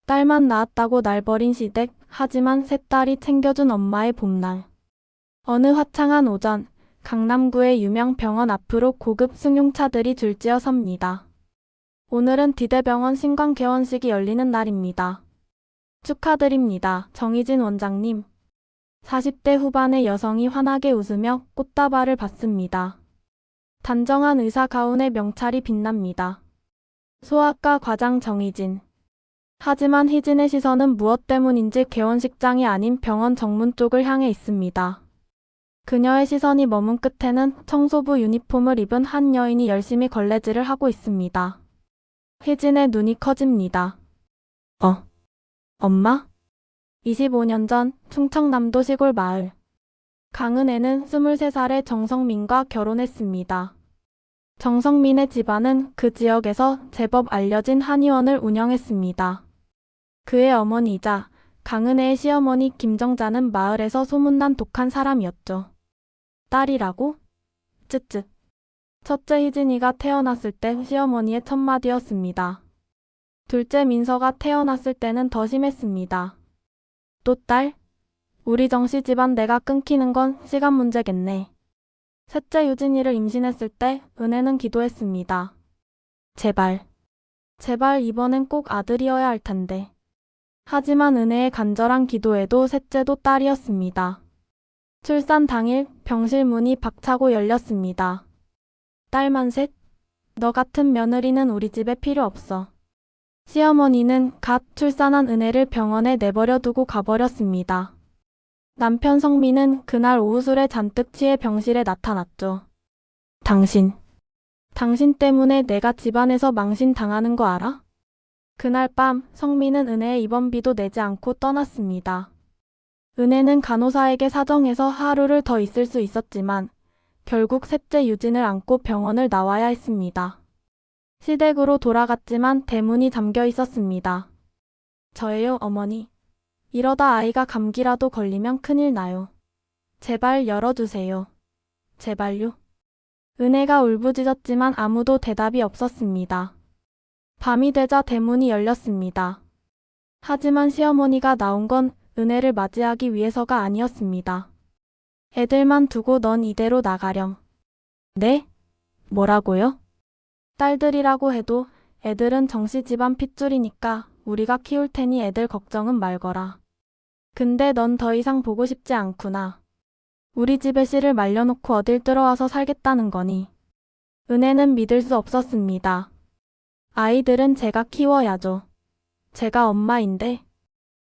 딸만 낳았다고 날 버린 시댁, 하지만 세 딸이 챙겨준 엄마의 봄날. 어느 화창한 오전, 강남구의 유명 병원 앞으로 고급 승용차들이 줄지어 섭니다. 오늘은 디대병원 신관 개원식이 열리는 날입니다. 축하드립니다, 정희진 원장님. 40대 후반의 여성이 환하게 웃으며 꽃다발을 받습니다. 단정한 의사 가운의 명찰이 빛납니다. 소아과 과장 정희진. 하지만 희진의 시선은 무엇 때문인지 개원식장이 아닌 병원 정문 쪽을 향해 있습니다. 그녀의 시선이 머문 끝에는 청소부 유니폼을 입은 한 여인이 열심히 걸레질을 하고 있습니다. 희진의 눈이 커집니다. 엄마? 25년 전 충청남도 시골 마을. 강은혜는 23살의 정성민과 결혼했습니다. 정성민의 집안은 그 지역에서 제법 알려진 한의원을 운영했습니다. 그의 어머니이자 강은혜의 시어머니 김정자는 마을에서 소문난 독한 사람이었죠. 딸이라고? 쯧쯧. 첫째 희진이가 태어났을 때 시어머니의 첫마디였습니다. 둘째 민서가 태어났을 때는 더 심했습니다. 또 딸? 우리 정씨 집안 내가 끊기는 건 시간 문제겠네. 셋째 유진이를 임신했을 때 은혜는 기도했습니다. 제발 이번엔 꼭 아들이어야 할 텐데. 하지만 은혜의 간절한 기도에도 셋째도 딸이었습니다. 출산 당일 병실 문이 박차고 열렸습니다. 딸만 셋? 너 같은 며느리는 우리 집에 필요 없어. 시어머니는 갓 출산한 은혜를 병원에 내버려 두고 가버렸습니다. 남편 성민은 그날 오후 술에 잔뜩 취해 병실에 나타났죠. 당신 때문에 내가 집안에서 망신당하는 거 알아? 그날 밤 성민은 은혜의 입원비도 내지 않고 떠났습니다. 은혜는 간호사에게 사정해서 하루를 더 있을 수 있었지만 결국 셋째 유진을 안고 병원을 나와야 했습니다. 시댁으로 돌아갔지만 대문이 잠겨 있었습니다. 저예요, 어머니. 이러다 아이가 감기라도 걸리면 큰일 나요. 제발 열어주세요. 제발요. 은혜가 울부짖었지만 아무도 대답이 없었습니다. 밤이 되자 대문이 열렸습니다. 하지만 시어머니가 나온 건 은혜를 맞이하기 위해서가 아니었습니다. 애들만 두고 넌 이대로 나가렴. 네? 뭐라고요? 딸들이라고 해도 애들은 정씨 집안 핏줄이니까 우리가 키울 테니 애들 걱정은 말거라. 근데 넌 더 이상 보고 싶지 않구나. 우리 집에 씨를 말려놓고 어딜 들어와서 살겠다는 거니. 은혜는 믿을 수 없었습니다. 아이들은 제가 키워야죠. 제가 엄마인데.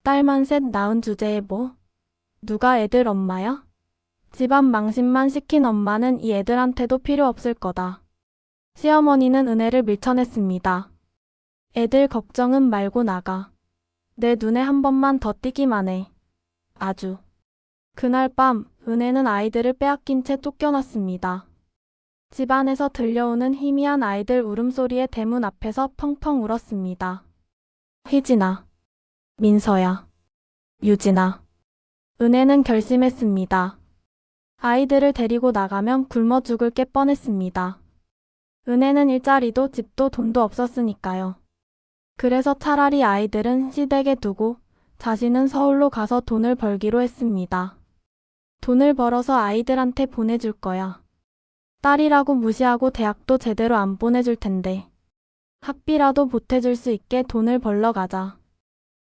딸만 셋 낳은 주제에 뭐? 누가 애들 엄마야? 집안 망신만 시킨 엄마는 이 애들한테도 필요 없을 거다. 시어머니는 은혜를 밀쳐냈습니다. 애들 걱정은 말고 나가. 내 눈에 한 번만 더 띄기만 해. 아주. 그날 밤 은혜는 아이들을 빼앗긴 채 쫓겨났습니다. 집안에서 들려오는 희미한 아이들 울음소리에 대문 앞에서 펑펑 울었습니다. 희진아, 민서야, 유진아. 은혜는 결심했습니다. 아이들을 데리고 나가면 굶어 죽을 게 뻔했습니다. 은혜는 일자리도 집도 돈도 없었으니까요. 그래서 차라리 아이들은 시댁에 두고 자신은 서울로 가서 돈을 벌기로 했습니다. 돈을 벌어서 아이들한테 보내줄 거야. 딸이라고 무시하고 대학도 제대로 안 보내줄 텐데. 학비라도 보태줄 수 있게 돈을 벌러 가자.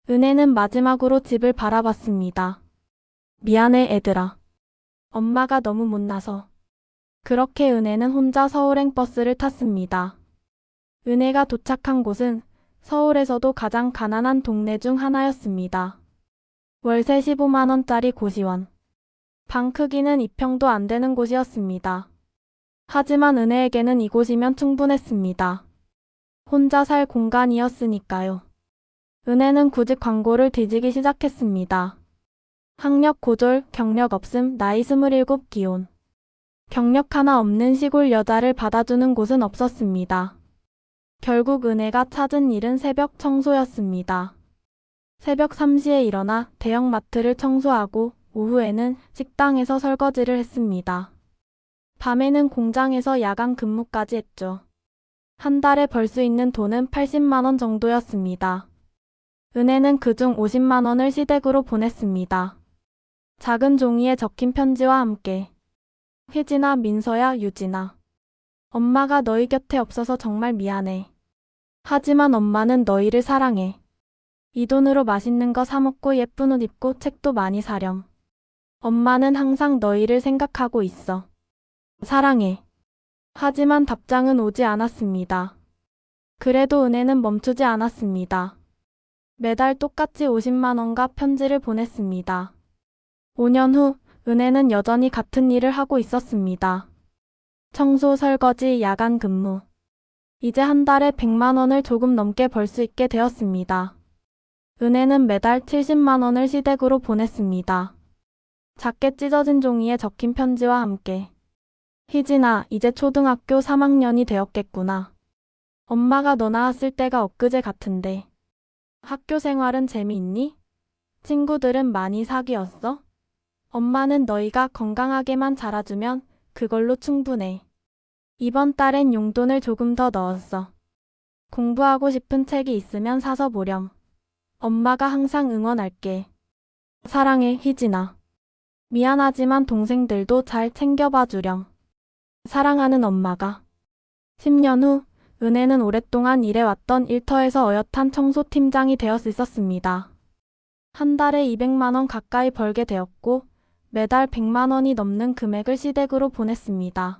은혜는 마지막으로 집을 바라봤습니다. 미안해 애들아. 엄마가 너무 못나서. 그렇게 은혜는 혼자 서울행 버스를 탔습니다. 은혜가 도착한 곳은 서울에서도 가장 가난한 동네 중 하나였습니다. 월세 15만 원짜리 고시원. 방 크기는 2평도 안 되는 곳이었습니다. 하지만 은혜에게는 이곳이면 충분했습니다. 혼자 살 공간이었으니까요. 은혜는 구직 광고를 뒤지기 시작했습니다. 학력 고졸, 경력 없음, 나이 27 기혼. 경력 하나 없는 시골 여자를 받아주는 곳은 없었습니다. 결국 은혜가 찾은 일은 새벽 청소였습니다. 새벽 3시에 일어나 대형마트를 청소하고 오후에는 식당에서 설거지를 했습니다. 밤에는 공장에서 야간 근무까지 했죠. 한 달에 벌 수 있는 돈은 80만 원 정도였습니다. 은혜는 그중 50만 원을 시댁으로 보냈습니다. 작은 종이에 적힌 편지와 함께. 혜진아, 민서야, 유진아. 엄마가 너희 곁에 없어서 정말 미안해. 하지만 엄마는 너희를 사랑해. 이 돈으로 맛있는 거 사 먹고 예쁜 옷 입고 책도 많이 사렴. 엄마는 항상 너희를 생각하고 있어. 사랑해. 하지만 답장은 오지 않았습니다. 그래도 은혜는 멈추지 않았습니다. 매달 똑같이 50만 원과 편지를 보냈습니다. 5년 후 은혜는 여전히 같은 일을 하고 있었습니다. 청소, 설거지, 야간 근무. 이제 한 달에 100만 원을 조금 넘게 벌 수 있게 되었습니다. 은혜는 매달 70만 원을 시댁으로 보냈습니다. 작게 찢어진 종이에 적힌 편지와 함께. 희진아, 이제 초등학교 3학년이 되었겠구나. 엄마가 너 낳았을 때가 엊그제 같은데. 학교 생활은 재미있니? 친구들은 많이 사귀었어? 엄마는 너희가 건강하게만 자라주면 그걸로 충분해. 이번 달엔 용돈을 조금 더 넣었어. 공부하고 싶은 책이 있으면 사서 보렴. 엄마가 항상 응원할게. 사랑해, 희진아. 미안하지만 동생들도 잘 챙겨봐 주렴. 사랑하는 엄마가. 10년 후 은혜는 오랫동안 일해왔던 일터에서 어엿한 청소팀장이 되어 있었습니다. 한 달에 200만 원 가까이 벌게 되었고 매달 100만 원이 넘는 금액을 시댁으로 보냈습니다.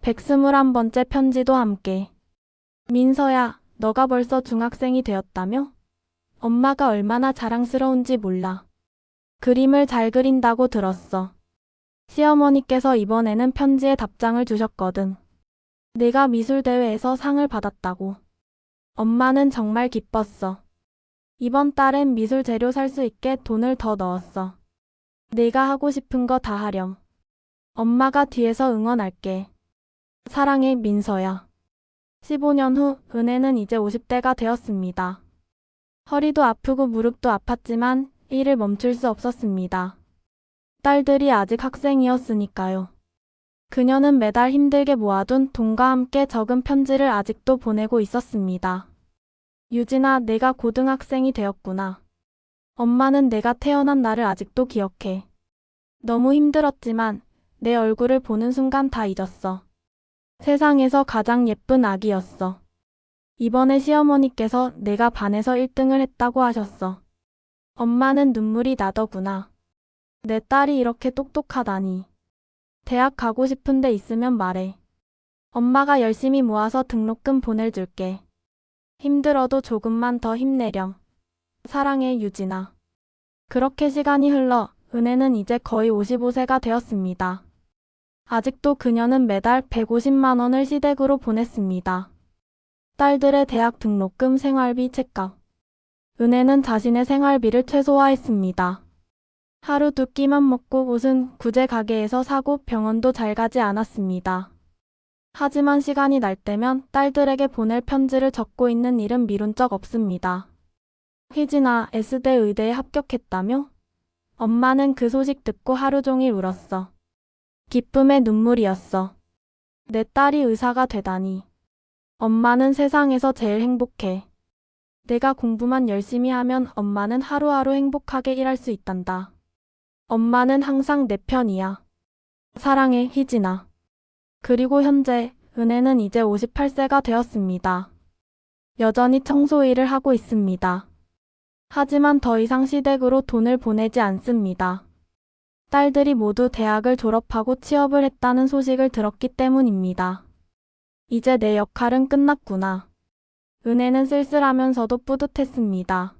121번째 편지도 함께. 민서야, 너가 벌써 중학생이 되었다며? 엄마가 얼마나 자랑스러운지 몰라. 그림을 잘 그린다고 들었어. 시어머니께서 이번에는 편지에 답장을 주셨거든. 네가 미술대회에서 상을 받았다고. 엄마는 정말 기뻤어. 이번 달엔 미술 재료 살 수 있게 돈을 더 넣었어. 네가 하고 싶은 거 다 하렴. 엄마가 뒤에서 응원할게. 사랑해, 민서야. 15년 후 은혜는 이제 50대가 되었습니다. 허리도 아프고 무릎도 아팠지만 일을 멈출 수 없었습니다. 딸들이 아직 학생이었으니까요. 그녀는 매달 힘들게 모아둔 돈과 함께 적은 편지를 아직도 보내고 있었습니다. 유진아, 내가 고등학생이 되었구나. 엄마는 내가 태어난 날을 아직도 기억해. 너무 힘들었지만 내 얼굴을 보는 순간 다 잊었어. 세상에서 가장 예쁜 아기였어. 이번에 시어머니께서 내가 반에서 1등을 했다고 하셨어. 엄마는 눈물이 나더구나. 내 딸이 이렇게 똑똑하다니. 대학 가고 싶은 데 있으면 말해. 엄마가 열심히 모아서 등록금 보내줄게. 힘들어도 조금만 더 힘내렴. 사랑해, 유진아. 그렇게 시간이 흘러 은혜는 이제 거의 55세가 되었습니다. 아직도 그녀는 매달 150만 원을 시댁으로 보냈습니다. 딸들의 대학 등록금, 생활비, 책값. 은혜는 자신의 생활비를 최소화했습니다. 하루 두 끼만 먹고 옷은 구제 가게에서 사고 병원도 잘 가지 않았습니다. 하지만 시간이 날 때면 딸들에게 보낼 편지를 적고 있는 일은 미룬 적 없습니다. 희진아, S대 의대에 합격했다며? 엄마는 그 소식 듣고 하루 종일 울었어. 기쁨의 눈물이었어. 내 딸이 의사가 되다니. 엄마는 세상에서 제일 행복해. 내가 공부만 열심히 하면 엄마는 하루하루 행복하게 일할 수 있단다. 엄마는 항상 내 편이야. 사랑해, 희진아. 그리고 현재 은혜는 이제 58세가 되었습니다. 여전히 청소 일을 하고 있습니다. 하지만 더 이상 시댁으로 돈을 보내지 않습니다. 딸들이 모두 대학을 졸업하고 취업을 했다는 소식을 들었기 때문입니다. 이제 내 역할은 끝났구나. 은혜는 쓸쓸하면서도 뿌듯했습니다.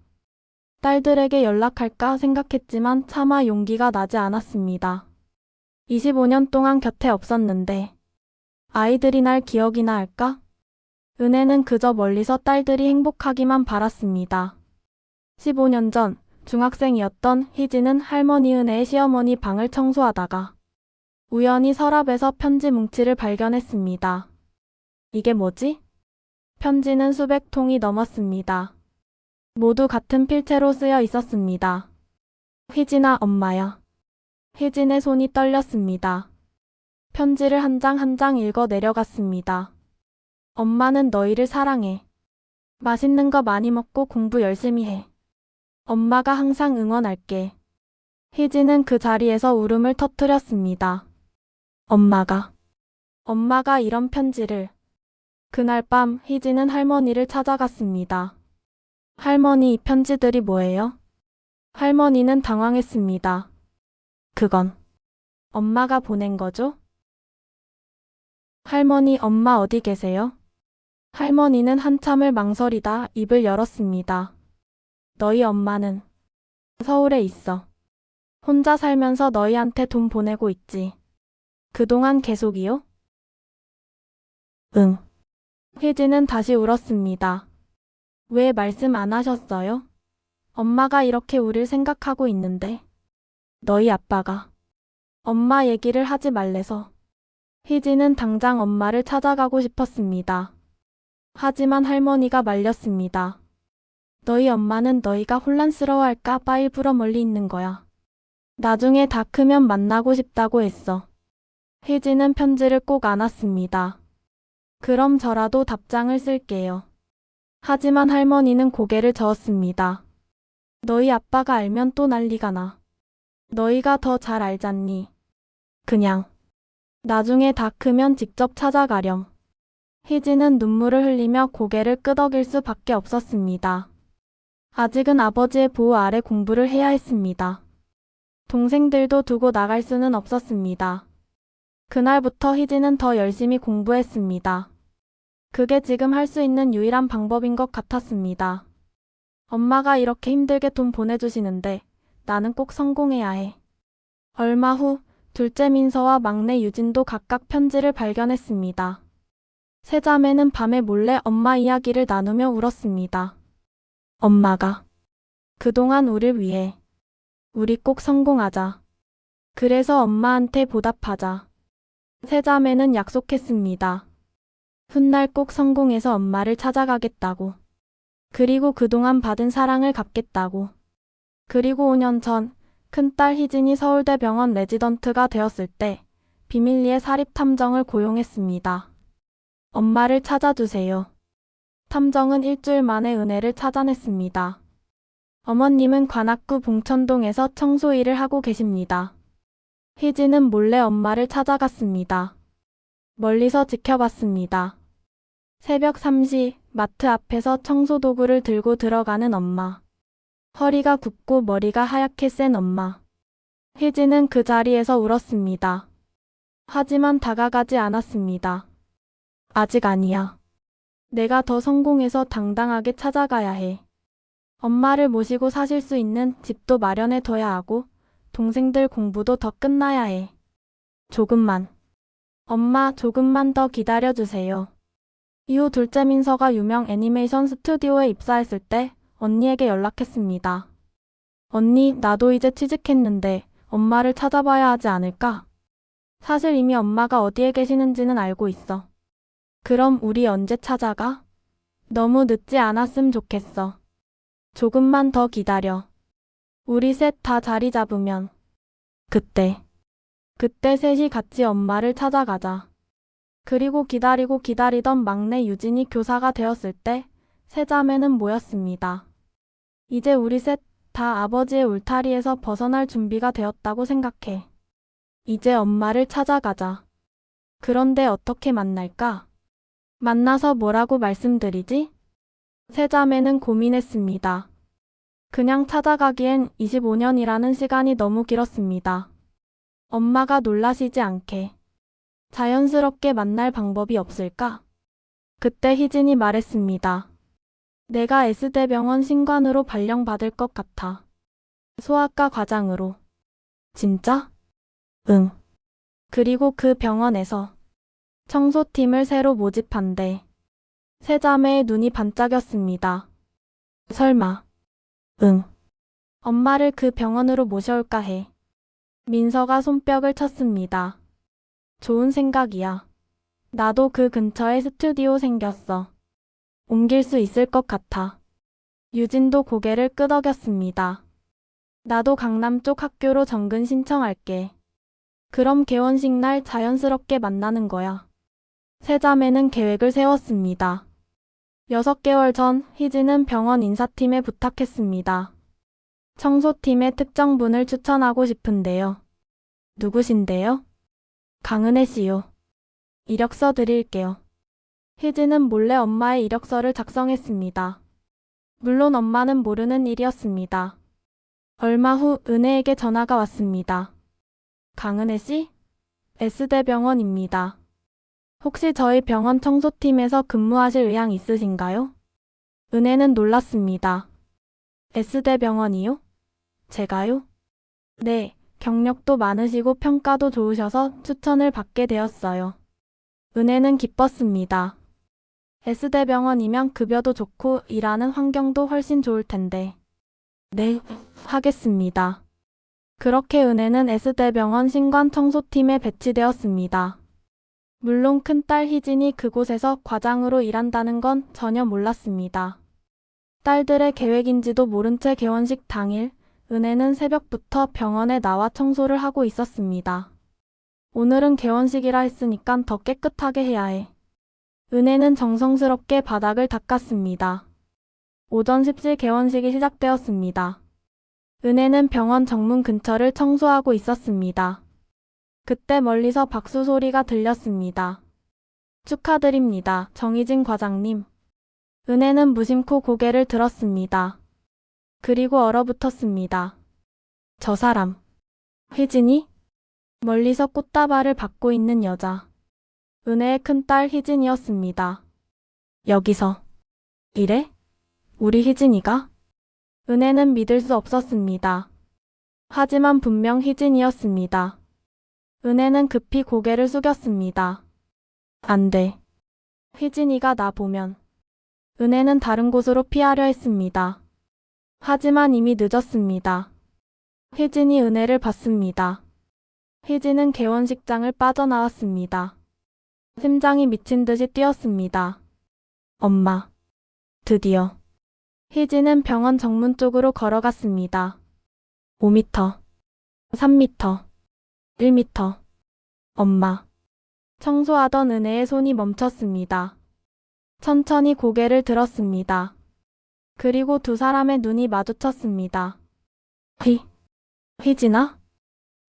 딸들에게 연락할까 생각했지만 차마 용기가 나지 않았습니다. 25년 동안 곁에 없었는데 아이들이 날 기억이나 할까? 은혜는 그저 멀리서 딸들이 행복하기만 바랐습니다. 15년 전 중학생이었던 희진은 할머니 은혜의 시어머니 방을 청소하다가 우연히 서랍에서 편지 뭉치를 발견했습니다. 이게 뭐지? 편지는 수백 통이 넘었습니다. 모두 같은 필체로 쓰여 있었습니다. 희진아, 엄마야. 희진의 손이 떨렸습니다. 편지를 한 장 한 장 읽어 내려갔습니다. 엄마는 너희를 사랑해. 맛있는 거 많이 먹고 공부 열심히 해. 엄마가 항상 응원할게. 희진은 그 자리에서 울음을 터뜨렸습니다. 엄마가 이런 편지를. 그날 밤 희진은 할머니를 찾아갔습니다. 할머니, 이 편지들이 뭐예요? 할머니는 당황했습니다. 그건 엄마가 보낸 거죠? 할머니, 엄마 어디 계세요? 할머니는 한참을 망설이다 입을 열었습니다. 너희 엄마는 서울에 있어. 혼자 살면서 너희한테 돈 보내고 있지. 그동안 계속이요? 응. 혜진은 다시 울었습니다. 왜 말씀 안 하셨어요? 엄마가 이렇게 우릴 생각하고 있는데. 너희 아빠가 엄마 얘기를 하지 말래서. 희진은 당장 엄마를 찾아가고 싶었습니다. 하지만 할머니가 말렸습니다. 너희 엄마는 너희가 혼란스러워할까 봐 일부러 멀리 있는 거야. 나중에 다 크면 만나고 싶다고 했어. 희진은 편지를 꼭 안았습니다. 그럼 저라도 답장을 쓸게요. 하지만 할머니는 고개를 저었습니다. 너희 아빠가 알면 또 난리가 나. 너희가 더 잘 알잖니. 그냥 나중에 다 크면 직접 찾아가렴. 희진은 눈물을 흘리며 고개를 끄덕일 수밖에 없었습니다. 아직은 아버지의 보호 아래 공부를 해야 했습니다. 동생들도 두고 나갈 수는 없었습니다. 그날부터 희진은 더 열심히 공부했습니다. 그게 지금 할 수 있는 유일한 방법인 것 같았습니다. 엄마가 이렇게 힘들게 돈 보내주시는데 나는 꼭 성공해야 해. 얼마 후 둘째 민서와 막내 유진도 각각 편지를 발견했습니다. 세 자매는 밤에 몰래 엄마 이야기를 나누며 울었습니다. 엄마가 그동안 우릴 위해 우리 꼭 성공하자. 그래서 엄마한테 보답하자. 세 자매는 약속했습니다. 훗날 꼭 성공해서 엄마를 찾아가겠다고. 그리고 그동안 받은 사랑을 갚겠다고. 그리고 5년 전 큰딸 희진이 서울대병원 레지던트가 되었을 때 비밀리에 사립탐정을 고용했습니다. 엄마를 찾아주세요. 탐정은 일주일 만에 은혜를 찾아냈습니다. 어머님은 관악구 봉천동에서 청소 일을 하고 계십니다. 희진은 몰래 엄마를 찾아갔습니다. 멀리서 지켜봤습니다. 새벽 3시 마트 앞에서 청소 도구를 들고 들어가는 엄마. 허리가 굽고 머리가 하얗게 센 엄마. 희진은 그 자리에서 울었습니다. 하지만 다가가지 않았습니다. 아직 아니야. 내가 더 성공해서 당당하게 찾아가야 해. 엄마를 모시고 사실 수 있는 집도 마련해 둬야 하고 동생들 공부도 더 끝나야 해. 조금만. 엄마, 조금만 더 기다려주세요. 이후 둘째 민서가 유명 애니메이션 스튜디오에 입사했을 때 언니에게 연락했습니다. 언니, 나도 이제 취직했는데 엄마를 찾아봐야 하지 않을까? 사실 이미 엄마가 어디에 계시는지는 알고 있어. 그럼 우리 언제 찾아가? 너무 늦지 않았으면 좋겠어. 조금만 더 기다려. 우리 셋 다 자리 잡으면. 그때 셋이 같이 엄마를 찾아가자. 그리고 기다리고 기다리던 막내 유진이 교사가 되었을 때 세 자매는 모였습니다. 이제 우리 셋 다 아버지의 울타리에서 벗어날 준비가 되었다고 생각해. 이제 엄마를 찾아가자. 그런데 어떻게 만날까? 만나서 뭐라고 말씀드리지? 세 자매는 고민했습니다. 그냥 찾아가기엔 25년이라는 시간이 너무 길었습니다. 엄마가 놀라시지 않게. 자연스럽게 만날 방법이 없을까? 그때 희진이 말했습니다. 내가 S대병원 신관으로 발령받을 것 같아. 소아과 과장으로. 진짜? 응. 그리고 그 병원에서 청소팀을 새로 모집한대. 세 자매의 눈이 반짝였습니다. 설마. 응. 엄마를 그 병원으로 모셔올까 해. 민서가 손뼉을 쳤습니다. 좋은 생각이야. 나도 그 근처에 스튜디오 생겼어. 옮길 수 있을 것 같아. 유진도 고개를 끄덕였습니다. 나도 강남 쪽 학교로 정근 신청할게. 그럼 개원식 날 자연스럽게 만나는 거야. 세 자매는 계획을 세웠습니다. 6개월 전 희진은 병원 인사팀에 부탁했습니다. 청소팀의 특정 분을 추천하고 싶은데요. 누구신데요? 강은혜 씨요. 이력서 드릴게요. 희진은 몰래 엄마의 이력서를 작성했습니다. 물론 엄마는 모르는 일이었습니다. 얼마 후 은혜에게 전화가 왔습니다. 강은혜 씨? S대병원입니다. 혹시 저희 병원 청소팀에서 근무하실 의향 있으신가요? 은혜는 놀랐습니다. S대병원이요? 제가요? 네, 경력도 많으시고 평가도 좋으셔서 추천을 받게 되었어요. 은혜는 기뻤습니다. S대병원이면 급여도 좋고 일하는 환경도 훨씬 좋을 텐데. 네, 하겠습니다. 그렇게 은혜는 S대병원 신관청소팀에 배치되었습니다. 물론 큰딸 희진이 그곳에서 과장으로 일한다는 건 전혀 몰랐습니다. 딸들의 계획인지도 모른 채 개원식 당일, 은혜는 새벽부터 병원에 나와 청소를 하고 있었습니다. 오늘은 개원식이라 했으니깐 더 깨끗하게 해야 해. 은혜는 정성스럽게 바닥을 닦았습니다. 오전 10시 개원식이 시작되었습니다. 은혜는 병원 정문 근처를 청소하고 있었습니다. 그때 멀리서 박수 소리가 들렸습니다. 축하드립니다, 정희진 과장님. 은혜는 무심코 고개를 들었습니다. 그리고 얼어붙었습니다. 저 사람. 희진이? 멀리서 꽃다발을 받고 있는 여자. 은혜의 큰딸 희진이었습니다. 여기서. 이래? 우리 희진이가? 은혜는 믿을 수 없었습니다. 하지만 분명 희진이었습니다. 은혜는 급히 고개를 숙였습니다. 안 돼. 희진이가 나 보면. 은혜는 다른 곳으로 피하려 했습니다. 하지만 이미 늦었습니다. 희진이 은혜를 봤습니다. 희진은 개원식장을 빠져나왔습니다. 심장이 미친 듯이 뛰었습니다. 엄마. 드디어. 희진은 병원 정문 쪽으로 걸어갔습니다. 5m, 3m, 1m. 엄마. 청소하던 은혜의 손이 멈췄습니다. 천천히 고개를 들었습니다. 그리고 두 사람의 눈이 마주쳤습니다. 희진아?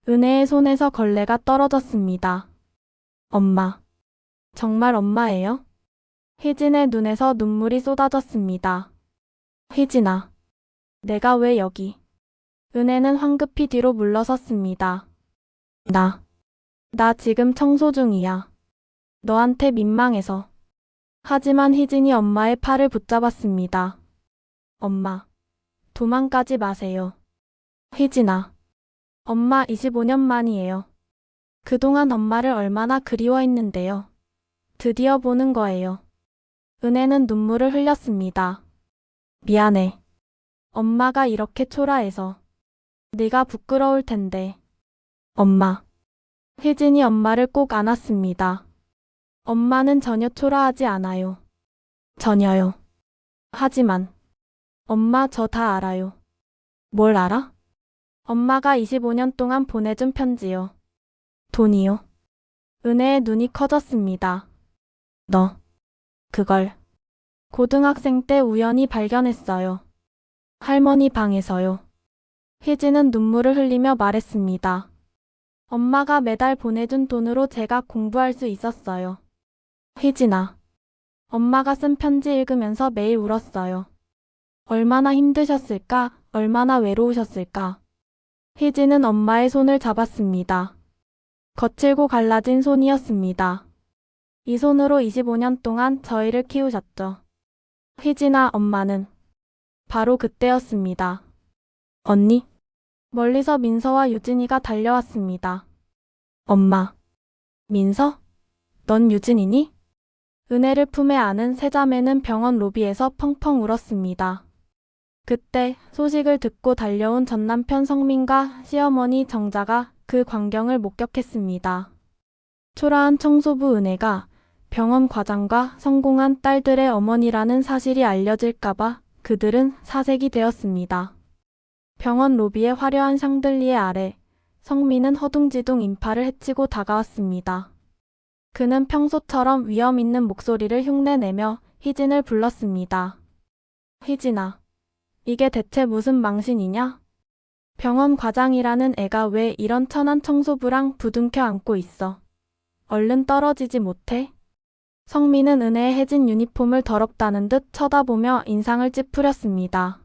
은혜의 손에서 걸레가 떨어졌습니다. 엄마. 정말 엄마예요? 희진의 눈에서 눈물이 쏟아졌습니다. 희진아. 내가 왜 여기? 은혜는 황급히 뒤로 물러섰습니다. 나 지금 청소 중이야. 너한테 민망해서. 하지만 희진이 엄마의 팔을 붙잡았습니다. 엄마. 도망가지 마세요. 희진아. 엄마 25년 만이에요. 그동안 엄마를 얼마나 그리워했는데요. 드디어 보는 거예요. 은혜는 눈물을 흘렸습니다. 미안해. 엄마가 이렇게 초라해서. 네가 부끄러울 텐데. 엄마. 희진이 엄마를 꼭 안았습니다. 엄마는 전혀 초라하지 않아요. 전혀요. 하지만 엄마 저 다 알아요. 뭘 알아? 엄마가 25년 동안 보내준 편지요. 돈이요. 은혜의 눈이 커졌습니다. 너 그걸 고등학생 때 우연히 발견했어요. 할머니 방에서요. 희진은 눈물을 흘리며 말했습니다. 엄마가 매달 보내준 돈으로 제가 공부할 수 있었어요. 희진아. 엄마가 쓴 편지 읽으면서 매일 울었어요. 얼마나 힘드셨을까, 얼마나 외로우셨을까. 희진은 엄마의 손을 잡았습니다. 거칠고 갈라진 손이었습니다. 이 손으로 25년 동안 저희를 키우셨죠. 희진아, 엄마는. 바로 그때였습니다. 언니? 멀리서 민서와 유진이가 달려왔습니다. 엄마. 민서? 넌 유진이니? 은혜를 품에 안은 세 자매는 병원 로비에서 펑펑 울었습니다. 그때 소식을 듣고 달려온 전남편 성민과 시어머니 정자가 그 광경을 목격했습니다. 초라한 청소부 은혜가 병원 과장과 성공한 딸들의 어머니라는 사실이 알려질까봐 그들은 사색이 되었습니다. 병원 로비의 화려한 샹들리에 아래 성민은 허둥지둥 인파를 헤치고 다가왔습니다. 그는 평소처럼 위험 있는 목소리를 흉내내며 희진을 불렀습니다. 희진아, 이게 대체 무슨 망신이냐? 병원 과장이라는 애가 왜 이런 천한 청소부랑 부둥켜 안고 있어? 얼른 떨어지지 못해? 성민은 은혜의 해진 유니폼을 더럽다는 듯 쳐다보며 인상을 찌푸렸습니다.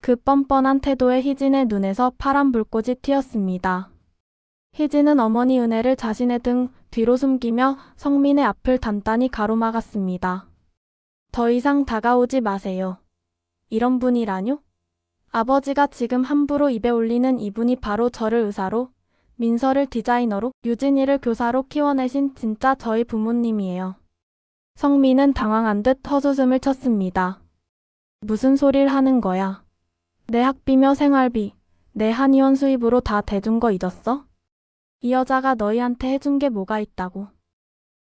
그 뻔뻔한 태도에 희진의 눈에서 파란 불꽃이 튀었습니다. 희진은 어머니 은혜를 자신의 등 뒤로 숨기며 성민의 앞을 단단히 가로막았습니다. 더 이상 다가오지 마세요. 이런 분이라뇨? 아버지가 지금 함부로 입에 올리는 이분이 바로 저를 의사로, 민서를 디자이너로, 유진이를 교사로 키워내신 진짜 저희 부모님이에요. 성민은 당황한 듯 헛웃음을 쳤습니다. 무슨 소릴 하는 거야? 내 학비며 생활비, 내 한의원 수입으로 다 대준 거 잊었어? 이 여자가 너희한테 해준 게 뭐가 있다고.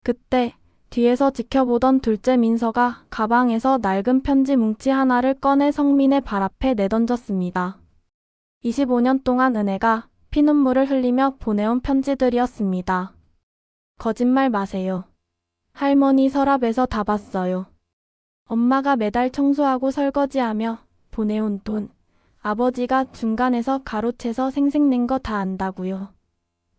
그때 뒤에서 지켜보던 둘째 민서가 가방에서 낡은 편지 뭉치 하나를 꺼내 성민의 발 앞에 내던졌습니다. 25년 동안 은혜가 피눈물을 흘리며 보내온 편지들이었습니다. 거짓말 마세요. 할머니 서랍에서 다 봤어요. 엄마가 매달 청소하고 설거지하며 보내온 돈, 아버지가 중간에서 가로채서 생색낸 거 다 안다고요.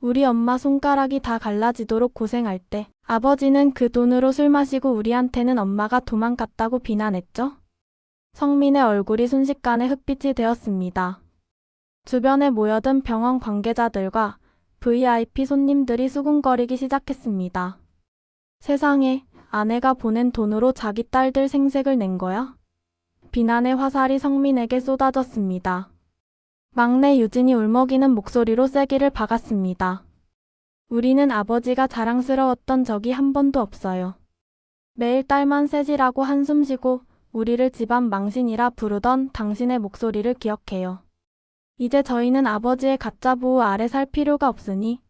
우리 엄마 손가락이 다 갈라지도록 고생할 때 아버지는 그 돈으로 술 마시고 우리한테는 엄마가 도망갔다고 비난했죠? 성민의 얼굴이 순식간에 흑빛이 되었습니다. 주변에 모여든 병원 관계자들과 VIP 손님들이 수군거리기 시작했습니다. 세상에, 아내가 보낸 돈으로 자기 딸들 생색을 낸 거야? 비난의 화살이 성민에게 쏟아졌습니다. 막내 유진이 울먹이는 목소리로 쐐기를 박았습니다. 우리는 아버지가 자랑스러웠던 적이 한 번도 없어요. 매일 딸만 셋이라고 한숨 쉬고 우리를 집안 망신이라 부르던 당신의 목소리를 기억해요. 이제 저희는 아버지의 가짜 보호 아래 살 필요가 없으니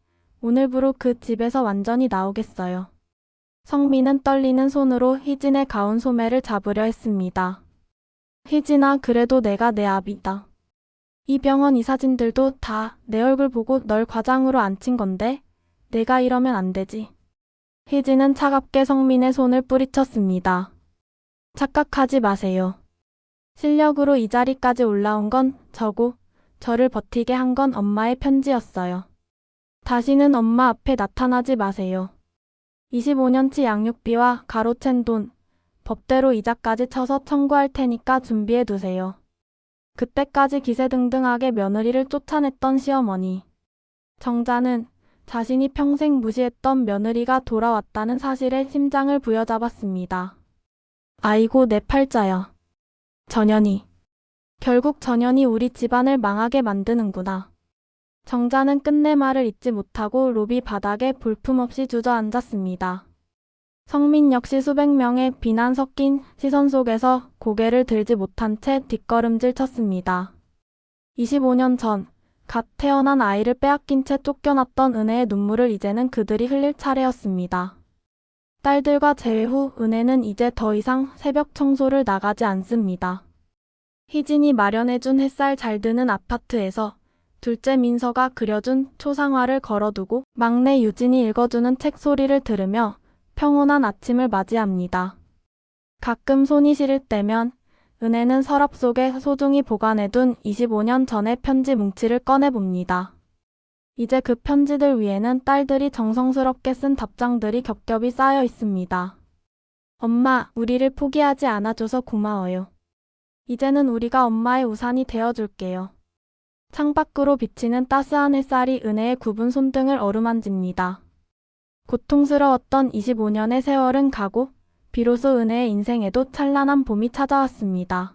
오늘부로 그 집에서 완전히 나오겠어요. 성민은 떨리는 손으로 희진의 가운 소매를 잡으려 했습니다. 희진아, 그래도 내가 내 아비다. 이 병원 이 사진들도 다 내 얼굴 보고 널 과장으로 앉힌 건데 내가 이러면 안 되지. 희진은 차갑게 성민의 손을 뿌리쳤습니다. 착각하지 마세요. 실력으로 이 자리까지 올라온 건 저고 저를 버티게 한 건 엄마의 편지였어요. 다시는 엄마 앞에 나타나지 마세요. 25년치 양육비와 가로챈 돈, 법대로 이자까지 쳐서 청구할 테니까 준비해 두세요. 그때까지 기세등등하게 며느리를 쫓아냈던 시어머니. 정자는 자신이 평생 무시했던 며느리가 돌아왔다는 사실에 심장을 부여잡았습니다. 아이고 내 팔자야. 전현이. 결국 전현이 우리 집안을 망하게 만드는구나. 정자는 끝내 말을 잇지 못하고 로비 바닥에 볼품없이 주저앉았습니다. 성민 역시 수백 명의 비난 섞인 시선 속에서 고개를 들지 못한 채 뒷걸음질 쳤습니다. 25년 전 갓 태어난 아이를 빼앗긴 채 쫓겨났던 은혜의 눈물을 이제는 그들이 흘릴 차례였습니다. 딸들과 재회 후 은혜는 이제 더 이상 새벽 청소를 나가지 않습니다. 희진이 마련해준 햇살 잘 드는 아파트에서 둘째 민서가 그려준 초상화를 걸어두고 막내 유진이 읽어주는 책 소리를 들으며 평온한 아침을 맞이합니다. 가끔 손이 시릴 때면 은혜는 서랍 속에 소중히 보관해둔 25년 전의 편지 뭉치를 꺼내봅니다. 이제 그 편지들 위에는 딸들이 정성스럽게 쓴 답장들이 겹겹이 쌓여 있습니다. 엄마, 우리를 포기하지 않아줘서 고마워요. 이제는 우리가 엄마의 우산이 되어줄게요. 창밖으로 비치는 따스한 햇살이 은혜의 굽은 손등을 어루만집니다. 고통스러웠던 25년의 세월은 가고 비로소 은혜의 인생에도 찬란한 봄이 찾아왔습니다.